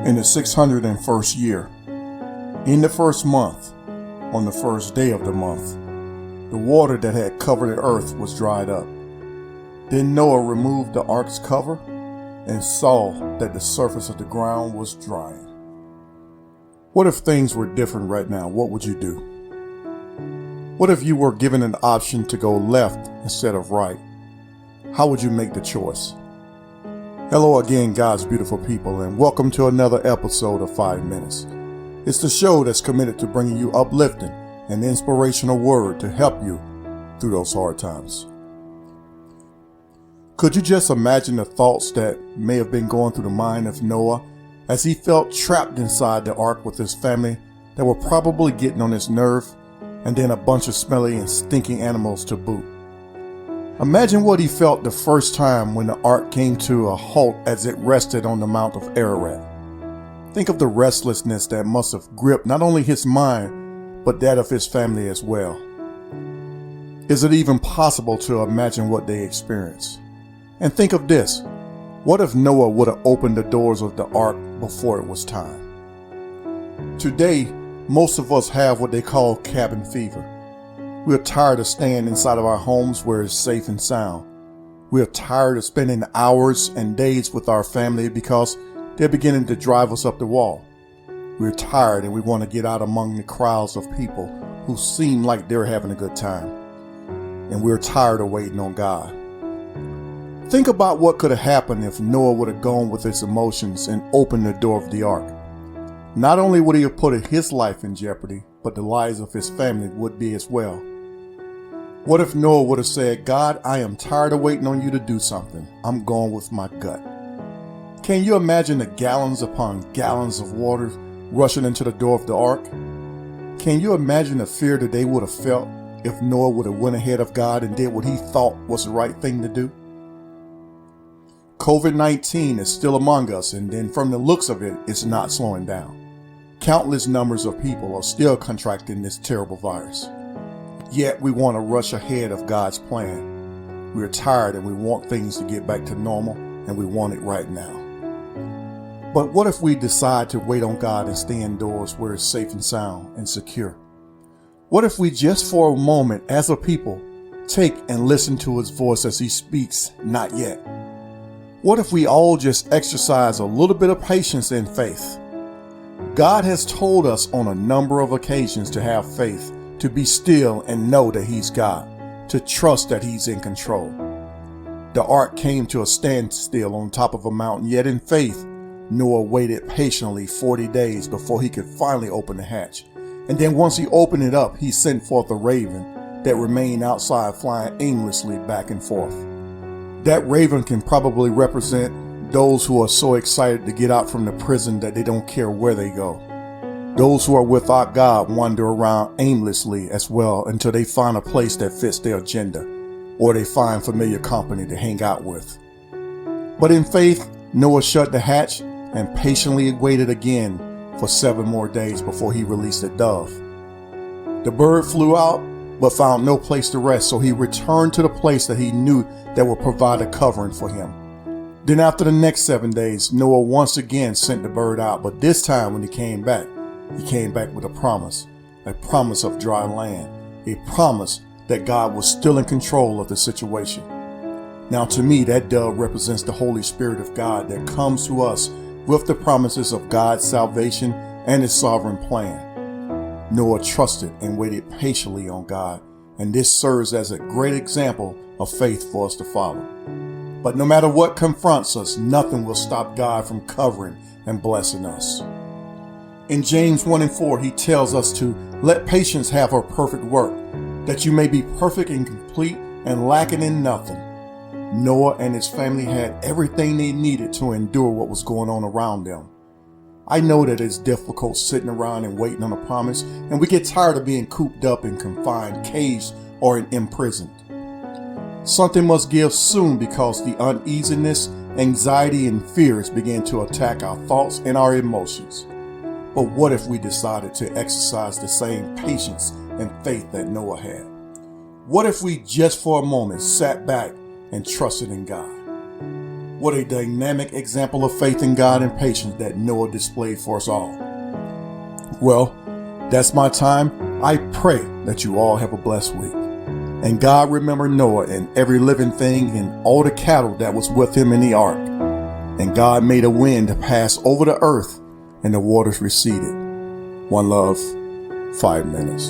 In the 601st year, in the first month, on the first day of the month, the water that had covered the earth was dried up. Then Noah removed the ark's cover and saw that the surface of the ground was drying. What if things were different right now? What would you do? What if you were given an option to go left instead of right? How would you make the choice? Hello again, God's beautiful people, and welcome to another episode of 5 Minutes. It's the show that's committed to bringing you uplifting and inspirational word to help you through those hard times. Could you just imagine the thoughts that may have been going through the mind of Noah as he felt trapped inside the ark with his family that were probably getting on his nerve, and then a bunch of smelly and stinking animals to boot? Imagine what he felt the first time when the ark came to a halt as it rested on the Mount of Ararat. Think of the restlessness that must have gripped not only his mind, but that of his family as well. Is it even possible to imagine what they experienced? And think of this: what if Noah would have opened the doors of the ark before it was time? Today, most of us have what they call cabin fever. We're tired of staying inside of our homes where it's safe and sound. We're tired of spending hours and days with our family because they're beginning to drive us up the wall. We're tired and we want to get out among the crowds of people who seem like they're having a good time. And we're tired of waiting on God. Think about what could have happened if Noah would have gone with his emotions and opened the door of the ark. Not only would he have put his life in jeopardy, but the lives of his family would be as well. What if Noah would have said, "God, I am tired of waiting on you to do something. I'm going with my gut." Can you imagine the gallons upon gallons of water rushing into the door of the ark? Can you imagine the fear that they would have felt if Noah would have went ahead of God and did what he thought was the right thing to do? COVID-19 is still among us, and then from the looks of it, it's not slowing down. Countless numbers of people are still contracting this terrible virus. Yet we want to rush ahead of God's plan. We're tired and we want things to get back to normal, and we want it right now. But what if we decide to wait on God and stay indoors where it's safe and sound and secure? What if we just for a moment as a people take and listen to his voice as he speaks, "Not yet"? What if we all just exercise a little bit of patience and faith? God has told us on a number of occasions to have faith, to be still and know that he's God, to trust that he's in control. The ark came to a standstill on top of a mountain, yet in faith, Noah waited patiently 40 days before he could finally open the hatch. And then once he opened it up, he sent forth a raven that remained outside flying aimlessly back and forth. That raven can probably represent those who are so excited to get out from the prison that they don't care where they go. Those who are without God wander around aimlessly as well until they find a place that fits their agenda, or they find familiar company to hang out with. But in faith, Noah shut the hatch and patiently waited again for 7 more days before he released a dove. The bird flew out but found no place to rest, so he returned to the place that he knew that would provide a covering for him. Then after the next 7 days, Noah once again sent the bird out, but this time when he came back with a promise of dry land, a promise that God was still in control of the situation. Now to me, that dove represents the Holy Spirit of God that comes to us with the promises of God's salvation and his sovereign plan. Noah trusted and waited patiently on God, and this serves as a great example of faith for us to follow. But no matter what confronts us, nothing will stop God from covering and blessing us. In James 1:4, he tells us to let patience have her perfect work, that you may be perfect and complete and lacking in nothing. Noah and his family had everything they needed to endure what was going on around them. I know that it's difficult sitting around and waiting on a promise, and we get tired of being cooped up and confined, caged, or imprisoned. Something must give soon because the uneasiness, anxiety, and fears begin to attack our thoughts and our emotions. But what if we decided to exercise the same patience and faith that Noah had? What if we just for a moment sat back and trusted in God? What a dynamic example of faith in God and patience that Noah displayed for us all. Well, that's my time. I pray that you all have a blessed week. And God remember Noah and every living thing and all the cattle that was with him in the ark. And God made a wind to pass over the earth and the waters receded. One love, 5 minutes.